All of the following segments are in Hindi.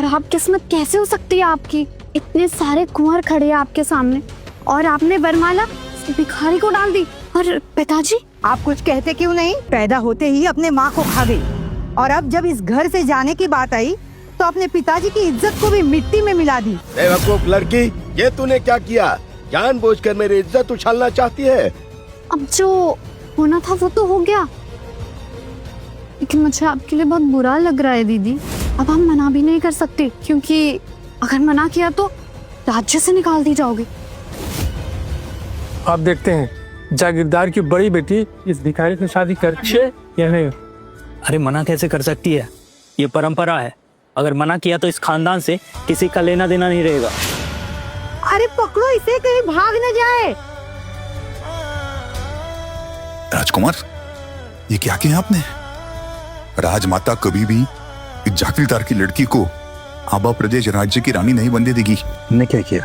खराब किस्मत कैसे हो सकती है आपकी? इतने सारे कुंवर खड़े हैं आपके सामने और आपने वरमाला भिखारी को डाल दी। और पिताजी, आप कुछ कहते क्यों नहीं? पैदा होते ही अपने माँ को खा गई और अब जब इस घर से जाने की बात आई तो अपने पिताजी की इज्जत को भी मिट्टी में मिला दी। बेवकूफ लड़की, ये तूने क्या किया? जानबूझकर मेरी इज्जत उछालना चाहती है। अब जो होना था वो तो हो गया, लेकिन मुझे आपके लिए बहुत बुरा लग रहा है दीदी। अब हम मना भी नहीं कर सकते, क्योंकि अगर मना किया तो राज्य से निकाल दी जाओगे। आप देखते हैं जागीरदार की बड़ी बेटी इस भिखारी से शादी करती है या नहीं? अरे मना कैसे कर सकती है? ये परंपरा है। अगर मना किया तो इस खानदान से किसी का लेना देना नहीं रहेगा। अरे पकड़ो इसे, कहीं भाग न जाए। राजकुमार, ये क्या किया आपने? राजमाता कभी भी इस जागीरदार की लड़की को आबा प्रदेश राज्य की रानी नहीं बनने देगी। हमने क्या किया?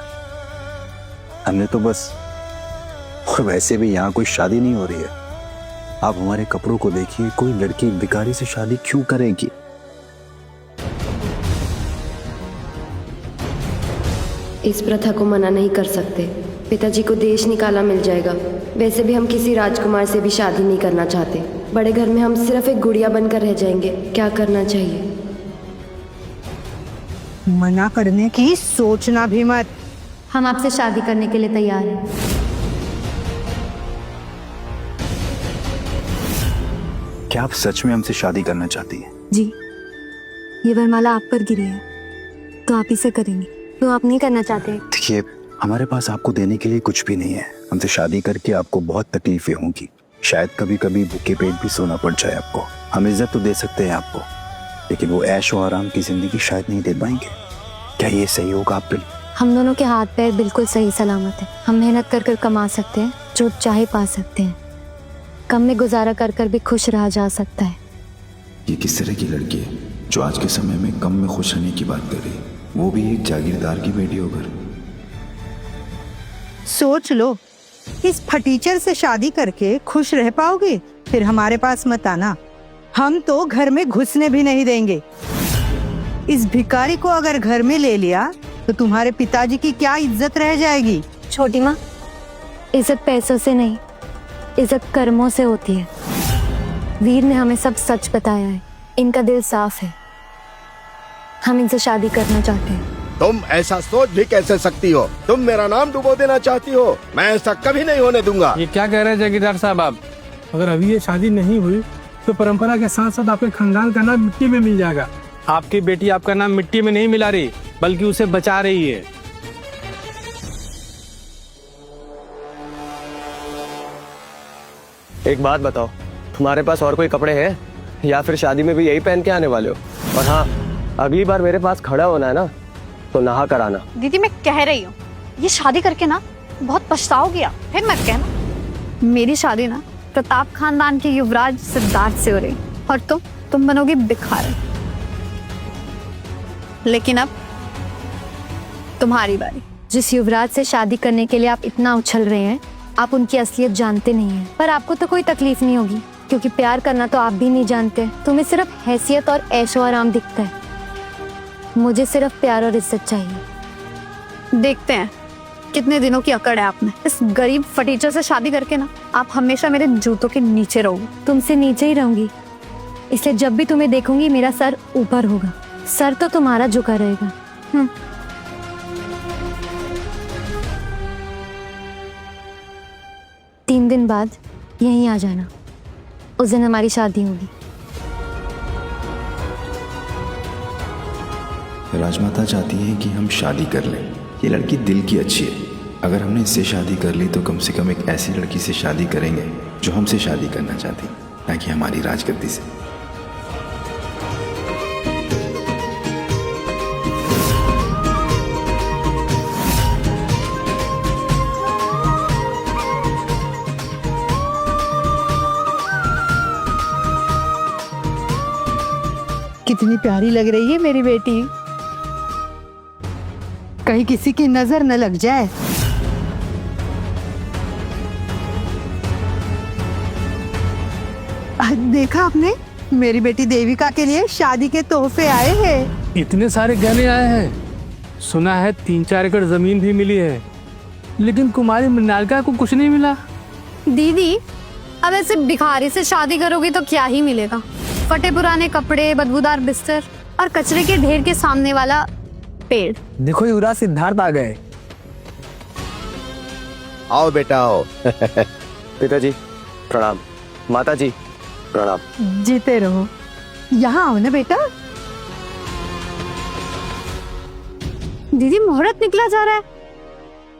हमने तो बस, और वैसे भी यहाँ कोई शादी नहीं हो रही है। आप हमारे कपड़ों को देखिए, कोई लड़की भिखारी से शादी क्यों करेगी? इस प्रथा को मना नहीं कर सकते। पिताजी को देश निकाला मिल जाएगा। वैसे भी हम किसी राजकुमार से भी शादी नहीं करना चाहते। बड़े घर में हम सिर्फ एक गुड़िया बनकर रह जाएंगे। क्या करना चाहिए? मना करने की सोचना भी मत। हम आपसे शादी करने के लिए तैयार हैं। क्या आप सच में हमसे शादी करना चाहती हैं? जी, ये वरमाला आप पर गिरी है तो आप इसे करेंगे। तो आप नहीं करना चाहते? देखिए, हमारे पास आपको देने के लिए कुछ भी नहीं है। हमसे शादी करके आपको बहुत तकलीफें होंगी। शायद कभी कभी भूखे पेट भी सोना पड़ जाए आपको। हम इज्जत तो दे सकते हैं आपको, लेकिन वो ऐश और आराम की जिंदगी शायद नहीं दे पाएंगे। क्या ये सही होगा आपके लिए? हम दोनों के हाथ पैर बिल्कुल सही सलामत है। हम मेहनत कर कर कमा सकते हैं, जो चाहे पा सकते हैं। कम में गुजारा कर कर भी खुश रहा जा सकता है। ये किस तरह की लड़की है जो आज के समय में कम में खुश रहने की बात कर रही है? वो भी एक जागीरदार की बेटी होकर। सोच लो, इस फटीचर से शादी करके खुश रह पाओगे? फिर हमारे पास मत आना, हम तो घर में घुसने भी नहीं देंगे। इस भिखारी को अगर घर में ले लिया तो तुम्हारे पिताजी की क्या इज्जत रह जाएगी? छोटी माँ, इज्जत पैसों से नहीं, इज्जत कर्मों से होती है। वीर ने हमें सब सच बताया है। इनका दिल साफ है। हम इनसे शादी करना चाहते हैं। तुम ऐसा सोच भी कैसे सकती हो? तुम मेरा नाम डुबो देना चाहती हो? मैं ऐसा कभी नहीं होने दूंगा। ये क्या कह रहे हैं जागीरदार साहब आप? अगर अभी ये शादी नहीं हुई तो परंपरा के साथ साथ आपके खानदान का नाम मिट्टी में मिल जाएगा। आपकी बेटी आपका नाम मिट्टी में नहीं मिला रही, बल्कि उसे बचा रही है। एक बात बताओ, तुम्हारे पास और कोई कपड़े हैं या फिर शादी में भी यही पहन के आने वाले हो? और हाँ, अगली बार मेरे पास खड़ा होना है ना तो नहा कर आना। दीदी, मैं कह रही हूँ, ये शादी करके ना बहुत पछताओगी आप। फिर मत कहना। मेरी शादी ना प्रताप खानदान के युवराज सिद्धार्थ से हो रही, और तुम बनोगी भिखारी। लेकिन अब तुम्हारी बारी। जिस युवराज से शादी करने के लिए आप इतना उछल रहे हैं, आप उनकी असलियत जानते नहीं हैं। पर आपको तो कोई तकलीफ नहीं होगी, क्योंकि प्यार करना तो आप भी नहीं जानते। तुम्हें सिर्फ हैसियत और ऐशो आराम दिखता है। मुझे सिर्फ प्यार और इज्जत चाहिए। देखते हैं कितने दिनों की अकड़ है आप में। इस गरीब फटीचर से शादी करके ना आप हमेशा मेरे जूतों के नीचे रहोगे। तुमसे नीचे ही रहूंगी, इसलिए जब भी तुम्हें देखूंगी मेरा सर ऊपर होगा। सर तो तुम्हारा झुका रहेगा। 3 दिन बाद यहीं आ जाना, उस दिन हमारी शादी होगी। राजमाता चाहती है कि हम शादी कर लें। ये लड़की दिल की अच्छी है। अगर हमने इससे शादी कर ली तो कम से कम एक ऐसी लड़की से शादी करेंगे जो हमसे शादी करना चाहती, ना कि हमारी राजगद्दी से। कितनी प्यारी लग रही है मेरी बेटी। कहीं किसी की नजर न लग जाए। देखा आपने, मेरी बेटी देविका के लिए शादी के तोहफे आए हैं। इतने सारे गहने आए हैं। सुना है 3-4 एकड़ जमीन भी मिली है, लेकिन कुमारी मृणालिका को कुछ नहीं मिला। दीदी, अब ऐसे भिखारी से शादी करोगी तो क्या ही मिलेगा? फटे पुराने कपड़े, बदबूदार बिस्तर और कचरे के ढेर के सामने वाला पेड़। देखो युवराज सिद्धार्थ आ गए। आओ बेटा आओ। पिताजी प्रणाम, माता जी प्रणाम। जीते रहो। यहाँ आओ ना बेटा। दीदी, मुहूर्त निकला जा रहा है,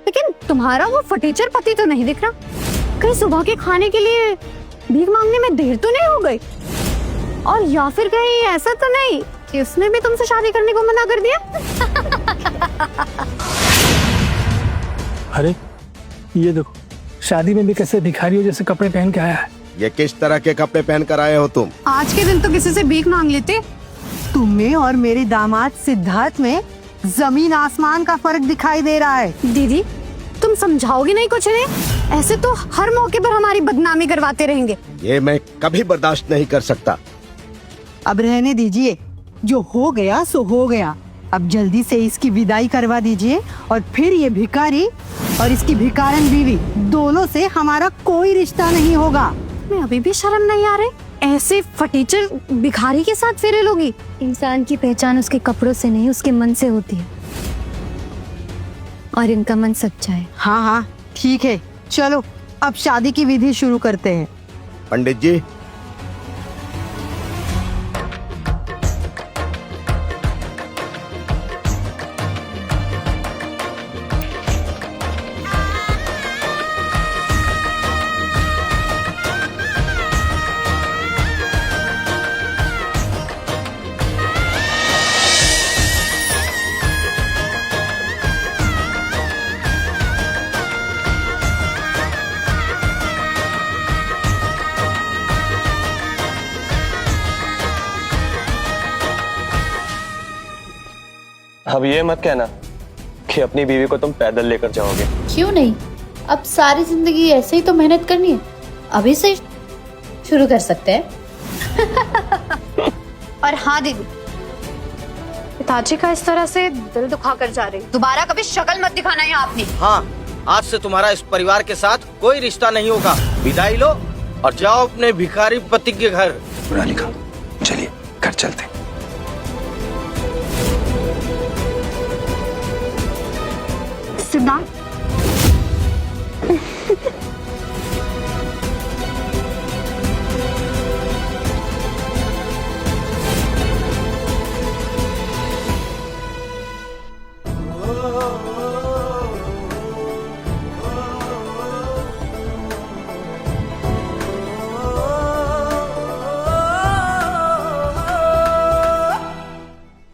लेकिन तुम्हारा वो फटीचर पति तो नहीं दिख रहा। कहीं सुबह के खाने के लिए भीख मांगने में देर तो नहीं हो गई? और या फिर कहीं ऐसा तो नहीं कि उसने भी तुमसे शादी करने को मना कर दिया? अरे ये देखो, शादी में भी कैसे भिखारियों जैसे कपड़े पहन के आया है। ये किस तरह के कपड़े पहन कर आए हो तुम? आज के दिन तो किसी से भीख मांग लेते। तुम्हें और मेरे दामाद सिद्धार्थ में जमीन आसमान का फर्क दिखाई दे रहा है। दीदी, तुम समझाओगी नहीं कुछ नहीं? ऐसे तो हर मौके पर हमारी बदनामी करवाते रहेंगे। ये मैं कभी बर्दाश्त नहीं कर सकता। अब रहने दीजिए, जो हो गया सो हो गया। अब जल्दी से इसकी विदाई करवा दीजिए और फिर ये भिखारी और इसकी भिखारन बीवी दोनों से हमारा कोई रिश्ता नहीं होगा। मैं अभी भी शर्म नहीं आ रही? ऐसे फटीचर भिखारी के साथ फेरे लोगी? इंसान की पहचान उसके कपड़ों से नहीं, उसके मन से होती है, और इनका मन सच्चा है। हाँ हाँ ठीक है, चलो अब शादी की विधि शुरू करते हैं। पंडित जी, अब ये मत कहना कि अपनी बीवी को तुम पैदल लेकर जाओगे। क्यों नहीं, अब सारी जिंदगी ऐसे ही तो मेहनत करनी है, अभी से शुरू कर सकते हैं। और हाँ दीदी, पिताजी का इस तरह से दिल दुखा कर जा रही, दोबारा कभी शक्ल मत दिखाना है आपने। हाँ, आज से तुम्हारा इस परिवार के साथ कोई रिश्ता नहीं होगा। विदाई लो और जाओ अपने भिखारी पति के घर। मृणालिका, चलिए घर चलते हैं। सिद्धार्थ,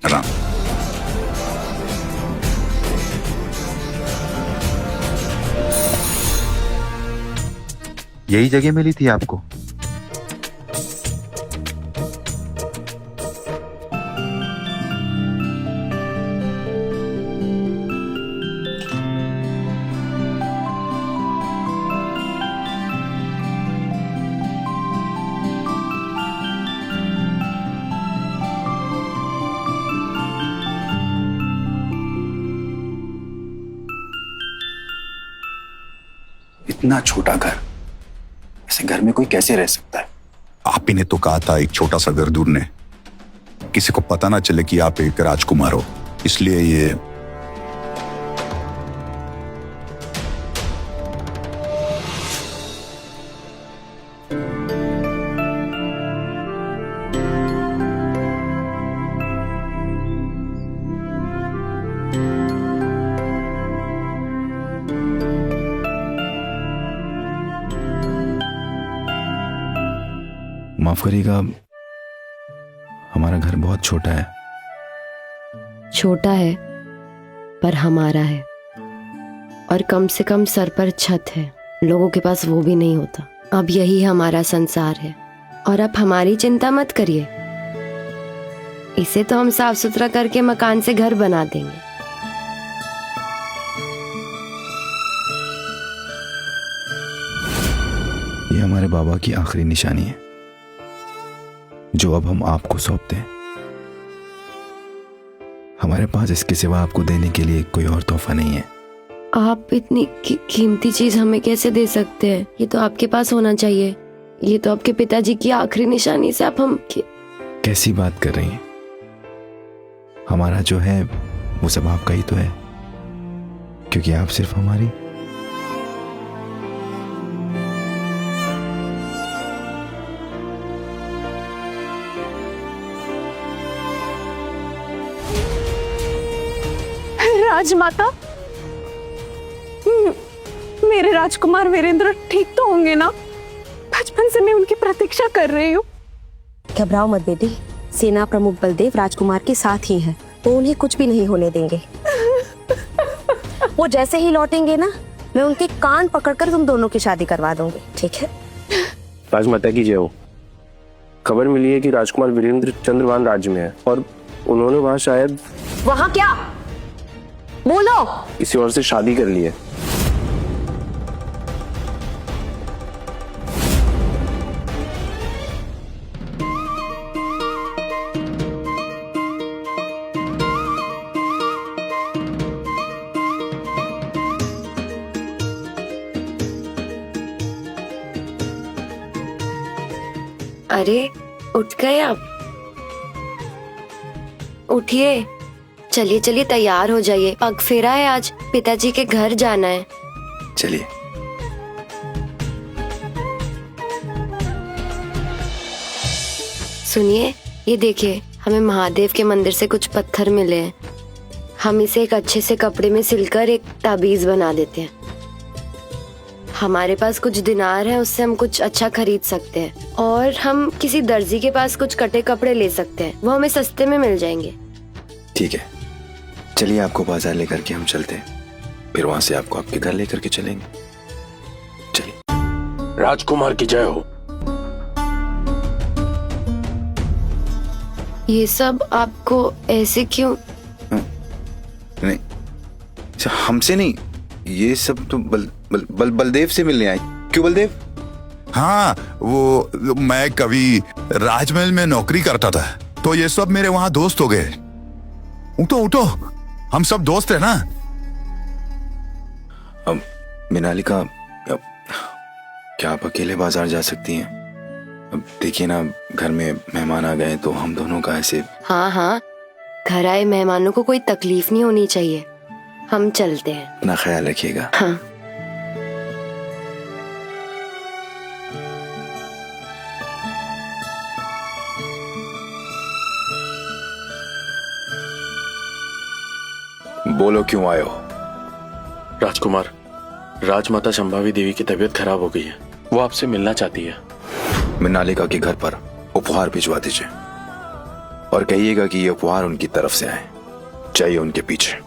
राम, यही जगह मिली थी आपको? इतना छोटा घर, ऐसे घर में कोई कैसे रह सकता है? आप ही ने तो कहा था एक छोटा सा घर ढूंढने, किसी को पता ना चले कि आप एक राजकुमार हो, इसलिए ये माफ करिएगा, हमारा घर बहुत छोटा है। छोटा है पर हमारा है, और कम से कम सर पर छत है। लोगों के पास वो भी नहीं होता। अब यही हमारा संसार है, और अब हमारी चिंता मत करिए, इसे तो हम साफ सुथरा करके मकान से घर बना देंगे। ये हमारे बाबा की आखिरी निशानी है, जो अब हम आपको सौंपते हैं। हमारे पास इसके सिवा आपको देने के लिए कोई और तोहफा नहीं है। आप इतनी कीमती चीज हमें कैसे दे सकते हैं? ये तो आपके पास होना चाहिए। ये तो आपके पिताजी की आखिरी निशानी से आप हम कैसी बात कर रही हैं? हमारा जो है वो सब आपका ही तो है, क्योंकि आप सिर्फ हमारी। राजमाता, मेरे राजकुमार वीरेंद्र ठीक तो होंगे ना? बचपन से मैं उनकी प्रतीक्षा कर रही हूँ। घबराओ मत बेटी, सेना प्रमुख बलदेव राजकुमार के साथ ही हैं, तो उन्हें कुछ भी नहीं होने देंगे। वो जैसे ही लौटेंगे ना, मैं उनके कान पकड़कर तुम दोनों की शादी करवा दूंगी, ठीक है? राजमाता की जय हो। खबर मिली है कि राजकुमार वीरेंद्र चंद्रवान राज्य में है और उन्होंने वहाँ शायद वहाँ क्या? बोलो। किसी और से शादी कर ली है। अरे उठ गए आप? उठिए, चलिए चलिए तैयार हो जाइए। पग फेरा है आज, पिताजी के घर जाना है। चलिए। सुनिए, ये देखिए, हमें महादेव के मंदिर से कुछ पत्थर मिले हैं। हम इसे एक अच्छे से कपड़े में सिलकर एक ताबीज बना देते हैं। हमारे पास कुछ दिनार है, उससे हम कुछ अच्छा खरीद सकते हैं। और हम किसी दर्जी के पास कुछ कटे कपड़े ले सकते हैं, वो हमें सस्ते में मिल जाएंगे। ठीक है, चलिए आपको बाजार लेकर के हम चलते हैं, फिर वहां से आपको आपके घर लेकर के चलेंगे। चलिए। राजकुमार की जय हो। ये सब आपको ऐसे क्यों? नहीं, हमसे नहीं, ये सब तो बलदेव से मिलने आए। क्यों बलदेव? हाँ, वो मैं कभी राजमहल में नौकरी करता था, तो ये सब मेरे वहां दोस्त हो गए। उठो उठो, हम सब दोस्त है ना। अब मिनालिका, क्या आप अकेले बाजार जा सकती हैं? अब देखिए ना, घर में मेहमान आ गए तो हम दोनों का ऐसे। हाँ हाँ, घर आए मेहमानों को कोई तकलीफ नहीं होनी चाहिए। हम चलते हैं। अपना ख्याल रखिएगा। हाँ। बोलो, क्यों आए हो? राजकुमार, राजमाता संभावी देवी की तबीयत खराब हो गई है, वो आपसे मिलना चाहती है। मिनालिका के घर पर उपहार भिजवा दीजिए और कहिएगा कि ये उपहार उनकी तरफ से आए, चाहिए उनके पीछे।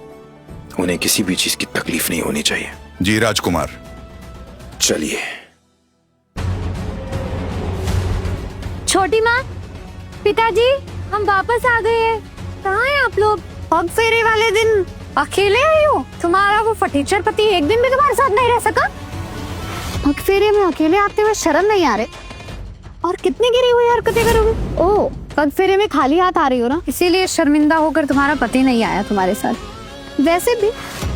उन्हें किसी भी चीज की तकलीफ नहीं होनी चाहिए। जी राजकुमार। चलिए। छोटी माँ, पिताजी, हम वापस आ गए हैं। कहाँ हैं आप लोग? पग फेरे वाले दिन अकेले आई हो? तुम्हारा वो फटीचर पति एक दिन भी तुम्हारे साथ नहीं रह सका? पग फेरे में अकेले आते हुए शर्म नहीं आ रहे? और कितनी गिरी हुई हरकतें करोगे? ओ, पग फेरे में खाली हाथ आ रही हो ना, इसीलिए शर्मिंदा होकर तुम्हारा पति नहीं आया तुम्हारे साथ। वैसे भी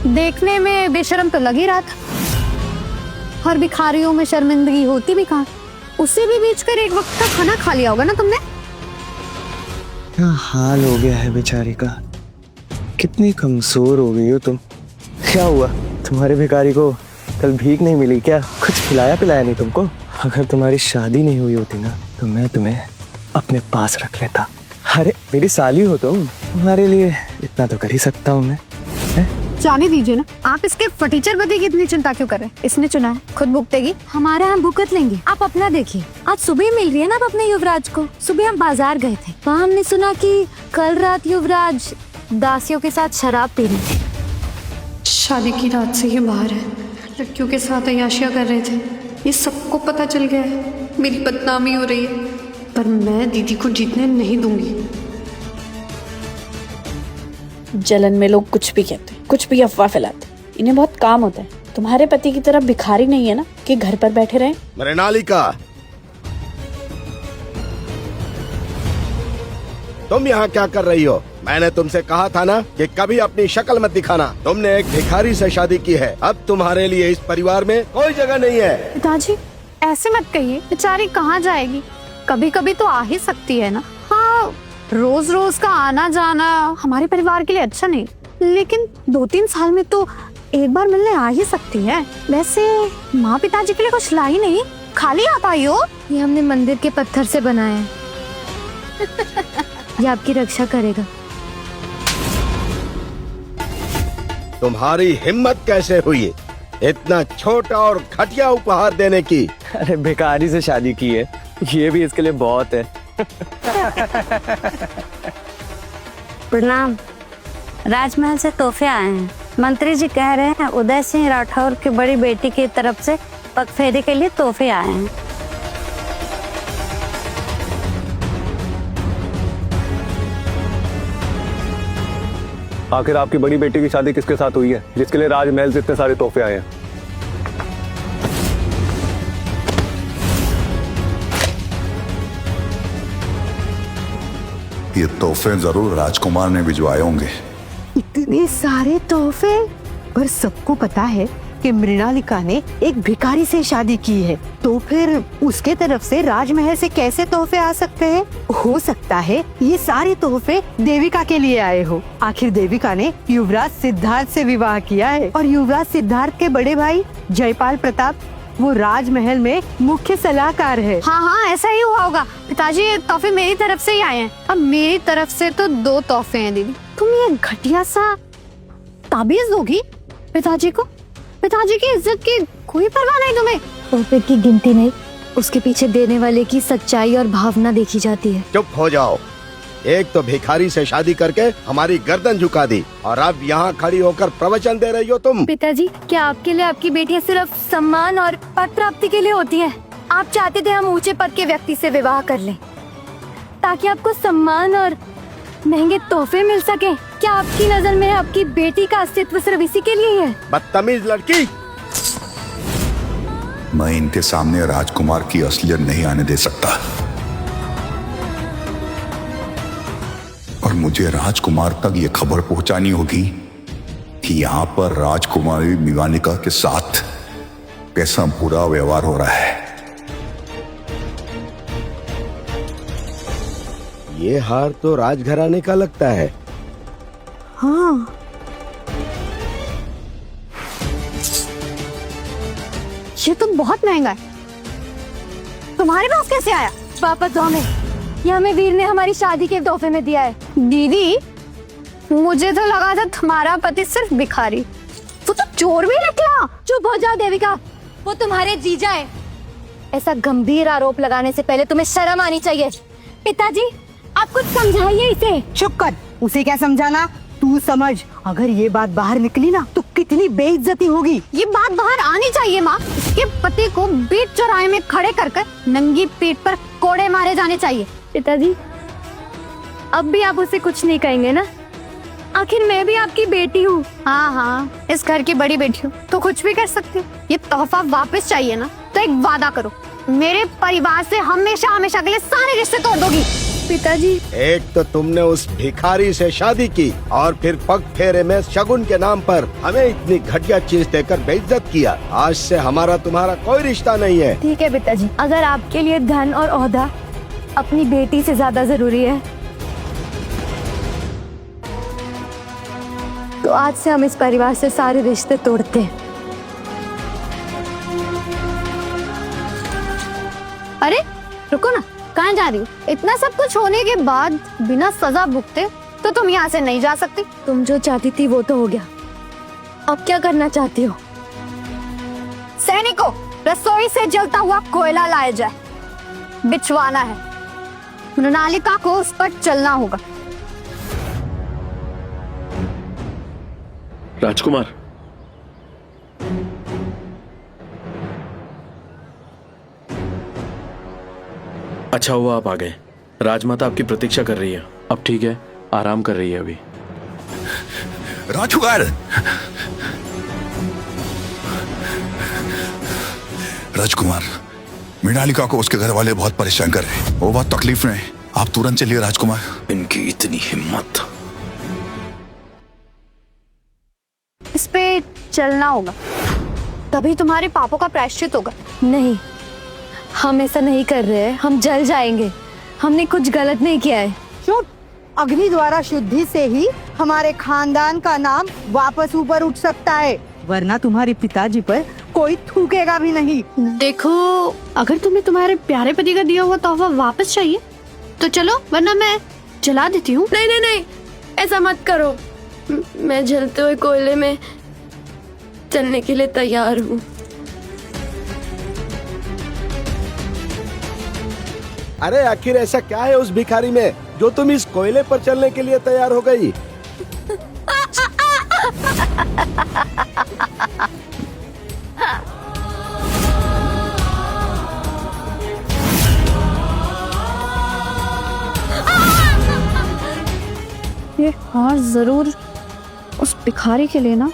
देखने में बेशर्म तो लग ही रहा था। और भिखारियों में शर्मिंदगी होती भी कहाँ? उससे भी बीच कर एक वक्त का खाना खा लिया होगा ना तुमने? क्या हाल हो गया है बेचारी का, कितनी कमजोर हो गई हो तुम। क्या हुआ, तुम्हारे भिखारी को कल भीख नहीं मिली क्या? कुछ खिलाया पिलाया नहीं तुमको? अगर तुम्हारी शादी नहीं हुई होती ना, तो मैं तुम्हें अपने पास रख लेता। अरे मेरी साली हो तुम, तुम्हारे लिए इतना तो कर ही सकता हूँ मैं। जाने दीजिए ना, आप इसके फटीचर पति की इतनी चिंता क्यों कर रहे हैं? इसने चुना है, खुद भुगतेगी। हमारा हम भुगत लेंगे, आप अपना देखिए। आज सुबह मिल रही है ना आप अपने युवराज को। सुबह हम बाजार गए थे, वहाँ हमने सुना कि कल रात युवराज दासियों के साथ शराब पी रहे थे। शादी की रात से ये बाहर है, लड़कियों के साथ अय्याशियां कर रहे थे। ये सबको पता चल गया है, मेरी बदनामी हो रही है, पर मैं दीदी को जीतने नहीं दूंगी। जलन में लोग कुछ भी कहते हैं, कुछ भी अफवाह फैलाते हैं। इन्हें बहुत काम होता है। तुम्हारे पति की तरफ भिखारी नहीं है ना कि घर पर बैठे रहें। मृणालिका, तुम यहाँ क्या कर रही हो? मैंने तुमसे कहा था ना कि कभी अपनी शक्ल मत दिखाना। तुमने एक भिखारी से शादी की है, अब तुम्हारे लिए इस परिवार में कोई जगह नहीं है। पिताजी ऐसे मत कहिए, बेचारी कहाँ जाएगी, कभी कभी तो आ ही सकती है ना। हाँ, रोज रोज का आना जाना हमारे परिवार के लिए अच्छा नहीं, लेकिन 2-3 साल में तो एक बार मिलने आ ही सकती है। वैसे माँ पिताजी के लिए कुछ लाई नहीं, खाली आप आई हो। ये हमने मंदिर के पत्थर से बनाया है। ये आपकी रक्षा करेगा। तुम्हारी हिम्मत कैसे हुई इतना छोटा और घटिया उपहार देने की? अरे भिखारी से शादी की है, ये भी इसके लिए बहुत है। प्रणाम। राजमहल से तोहफे आए हैं। मंत्री जी कह रहे हैं उदय सिंह राठौर की बड़ी बेटी की तरफ से पगफेरे के लिए तोहफे आए हैं। आखिर आपकी बड़ी बेटी की शादी किसके साथ हुई है जिसके लिए राजमहल से इतने सारे तोहफे आए हैं? ये तोहफे जरूर राजकुमार ने भिजवाए होंगे। इतने सारे तोहफे, पर सबको पता है कि मृणालिका ने एक भिखारी से शादी की है, तो फिर उसके तरफ से राजमहल से कैसे तोहफे आ सकते हैं? हो सकता है ये सारे तोहफे देविका के लिए आए हो। आखिर देविका ने युवराज सिद्धार्थ से विवाह किया है और युवराज सिद्धार्थ के बड़े भाई जयपाल प्रताप वो राजमहल में मुख्य सलाहकार है। हाँ हाँ, ऐसा ही हुआ होगा। पिताजी ये तोहफे मेरी तरफ से ही आए हैं। अब मेरी तरफ से तो 2 तोहफे हैं दीदी। तुम ये घटिया सा ताबीज दोगी पिताजी को? पिताजी की इज्जत की कोई परवाह नहीं तुम्हें? तोहफे की गिनती नहीं, उसके पीछे देने वाले की सच्चाई और भावना देखी जाती है। चुप हो जाओ। एक तो भिखारी से शादी करके हमारी गर्दन झुका दी और अब यहाँ खड़ी होकर प्रवचन दे रही हो तुम। पिताजी, क्या आपके लिए आपकी बेटियां सिर्फ सम्मान और पद प्राप्ति के लिए होती हैं? आप चाहते थे हम ऊंचे पद के व्यक्ति से विवाह कर लें ताकि आपको सम्मान और महंगे तोहफे मिल सके। क्या आपकी नजर में आपकी बेटी का अस्तित्व सिर्फ इसी के लिए है? बदतमीज लड़की। मैं इनके सामने राजकुमार की असलियत नहीं आने दे सकता और मुझे राजकुमार तक ये खबर पहुंचानी होगी कि यहाँ पर राजकुमारी मृणालिका के साथ कैसा बुरा व्यवहार हो रहा है। ये हार तो राजघराने का लगता है। हाँ, ये तो बहुत महंगा है। तुम्हारे पास कैसे आया? वापस दो हमें। ये हमें वीर ने हमारी शादी के तोहफे में दिया है। दीदी, मुझे तो लगा था तुम्हारा पति सिर्फ भिखारी, वो तो चोर भी निकला। चुप हो जाओ देविका, वो तुम्हारे जीजा है। ऐसा गंभीर आरोप लगाने से पहले तुम्हें शर्म आनी चाहिए। पिताजी, आप कुछ समझाइए इसे। चुप कर। उसे क्या समझाना? तू समझ, अगर ये बात बाहर निकली ना तो कितनी बेइज्जती होगी। ये बात बाहर आनी चाहिए माँ। इसके पति को बीच चौराहे में खड़े कर नंगी पीठ पर कोड़े मारे जाने चाहिए। पिताजी, अब भी आप उसे कुछ नहीं कहेंगे ना? आखिर मैं भी आपकी बेटी हूँ। हाँ हाँ, इस घर की बड़ी बेटी हूँ तो कुछ भी कर सकती हूँ। ये तोहफा वापस चाहिए ना तो एक वादा करो, मेरे परिवार से हमेशा हमेशा के लिए सारे रिश्ते तोड़ दोगी। पिताजी, एक तो तुमने उस भिखारी से शादी की और फिर पग फेरे में शगुन के नाम पर हमें इतनी घटिया चीज देकर बेइज्जत किया। आज से हमारा तुम्हारा कोई रिश्ता नहीं है। ठीक है पिताजी, अगर आपके लिए धन और ओहदा अपनी बेटी से ज्यादा जरूरी है तो आज से हम इस परिवार से सारे रिश्ते तोड़ते हैं। अरे रुको ना, कहाँ जा रही हो? इतना सब कुछ होने के बाद बिना सजा भुगते तो तुम यहाँ से नहीं जा सकती। तुम जो चाहती थी वो तो हो गया, अब क्या करना चाहती हो? सैनिकों, रसोई से जलता हुआ कोयला लाया जाए, बिछवाना है। मृणालिका को उस पर चलना होगा। राजकुमार, अच्छा हुआ आप आ गए। राजमाता आपकी प्रतीक्षा कर रही है। अब ठीक है, आराम कर रही है अभी। राजकुमार, राजकुमार, मृणालिका को उसके घर वाले बहुत परेशान कर रहे हैं। वो बहुत तकलीफ में है। आप तुरंत चलिए राजकुमार। इनकी इतनी हिम्मत, चलना होगा, तभी तुम्हारे पापों का प्रायश्चित होगा। नहीं, हम ऐसा नहीं कर रहे हैं, हम जल जाएंगे। हमने कुछ गलत नहीं किया है। चुप। अग्नि द्वारा शुद्धि से ही हमारे खानदान का नाम वापस ऊपर उठ सकता है, वरना तुम्हारे पिताजी पर कोई थूकेगा भी नहीं। देखो, अगर तुम्हें तुम्हारे प्यारे पति का दिया हुआ तोहफा वापस चाहिए तो चलो, वरना मैं जला देती हूँ। नहीं नहीं नहीं, ऐसा मत करो। मैं जलते हुए कोयले में चलने के लिए तैयार हूँ। अरे आखिर ऐसा क्या है उस भिखारी में जो तुम इस कोयले पर चलने के लिए तैयार हो गई? ये हार जरूर उस भिखारी के लिए ना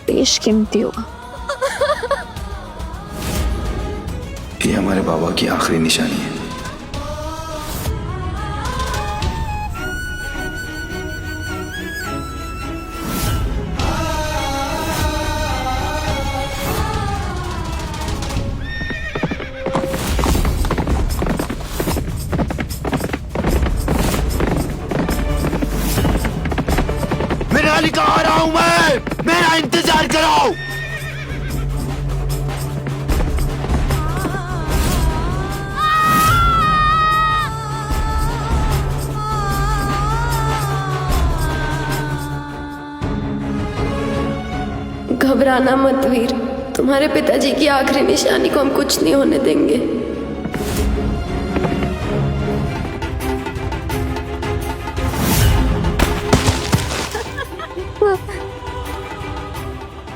बेशकीमती होगा। ये हमारे बाबा की आखिरी निशानी है। निकाल आ रहा हूं मैं, मेरा इंतजार करो। घबराना मत वीर, तुम्हारे पिताजी की आखिरी निशानी को हम कुछ नहीं होने देंगे।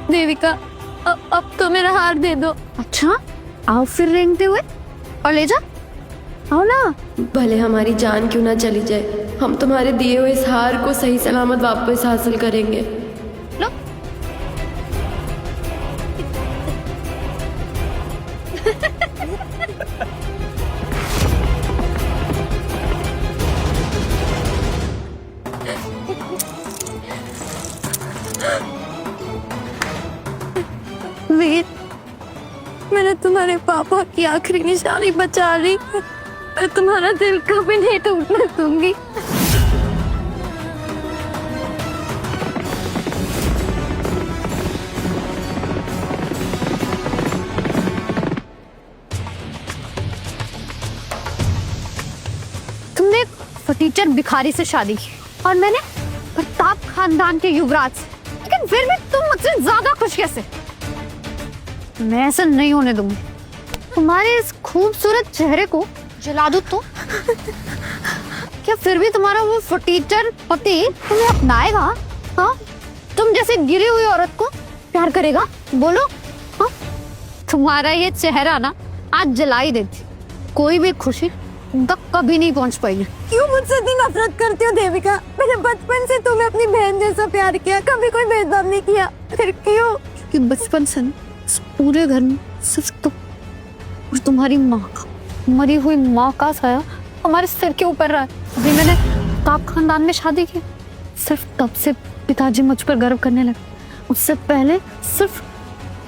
देविका, अब तो मेरा हार दे दो। अच्छा, आओ फिर रेंगते हुए और ले जा। आओ ना। भले हमारी जान क्यों ना चली जाए, हम तुम्हारे दिए हुए इस हार को सही सलामत वापस हासिल करेंगे। लो। वीर, मैंने तुम्हारे पापा की आखिरी निशानी बचा ली। मैं तुम्हारा दिल कभी नहीं टूटने दूंगी। तुमने एक फटीचर भिखारी से शादी की और मैंने प्रताप खानदान के युवराज से, लेकिन फिर भी तुम मुझसे ज्यादा खुश कैसे? मैं ऐसा नहीं होने दूंगी। तुम्हारे इस खूबसूरत चेहरे को जला दूं तो क्या फिर भी तुम्हारा वो फटीचर पति तुम्हें अपनाएगा? हाँ, तुम जैसे गिरी हुई औरत को प्यार करेगा? बोलो। हाँ, तुम्हारा ये चेहरा ना आज जला ही देती, कोई भी खुशी तुम तक कभी नहीं पहुंच पाएगी। क्यों मुझसे इतनी नफरत करती हो देविका? मैंने बचपन से तुम्हें अपनी बहन जैसा प्यार किया, कभी कोई भेदभाव नहीं किया। फिर क्यों? कि बचपन से इस पूरे घर में सिर्फ तुम और तुम्हारी माँ का, मरी हुई माँ का साया हमारे सिर के ऊपर रहा है। अभी मैंने प्रताप खानदान में शादी की, सिर्फ तब से पिताजी मुझ पर गर्व करने लगे। उससे पहले सिर्फ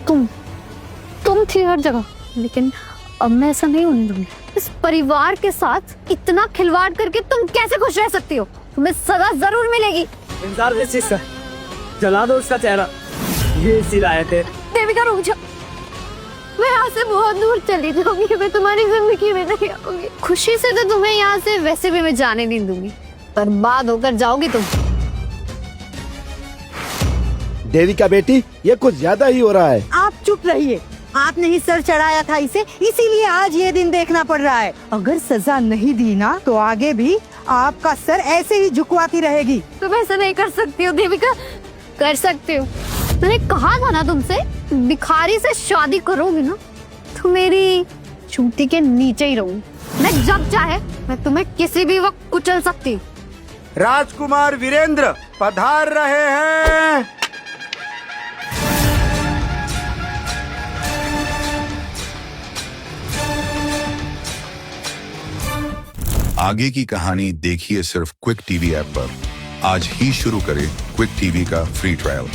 तुम थी हर जगह, लेकिन अब मैं ऐसा नहीं होने दूंगी। इस परिवार के साथ इतना खिलवाड़ करके तुम कैसे खुश रह सकती हो? तुम्हें सजा जरूर मिलेगी। इंतजार किस चीज का? जला दो उसका चेहरा। ये इसी लाए थे। देविका रुक जाओ, मैं यहाँ से बहुत दूर चली जाऊंगी, मैं तुम्हारी जिंदगी में नहीं आऊंगी। खुशी से तो तुम्हें यहाँ से वैसे भी मैं जाने नहीं दूंगी, बर्बाद होकर जाओगी तुम। देविका बेटी, ये कुछ ज्यादा ही हो रहा है। आप चुप रहिए। आपने ही सर चढ़ाया था इसे, इसीलिए आज ये दिन देखना पड़ रहा है। अगर सजा नहीं दी ना तो आगे भी आपका सर ऐसे ही झुकवाती रहेगी। तुम ऐसा नहीं कर सकती हो देविका। कर सकती हो। मैंने कहा था ना तुमसे, भिखारी से शादी करोगी ना तो मेरी चूटी के नीचे ही रहूंगी। मैं जब चाहे मैं तुम्हें किसी भी वक्त कुचल सकती हूँ। राजकुमार वीरेंद्र पधार रहे हैं। आगे की कहानी देखिए सिर्फ क्विक टीवी ऐप पर। आज ही शुरू करें क्विक टीवी का फ्री ट्रायल।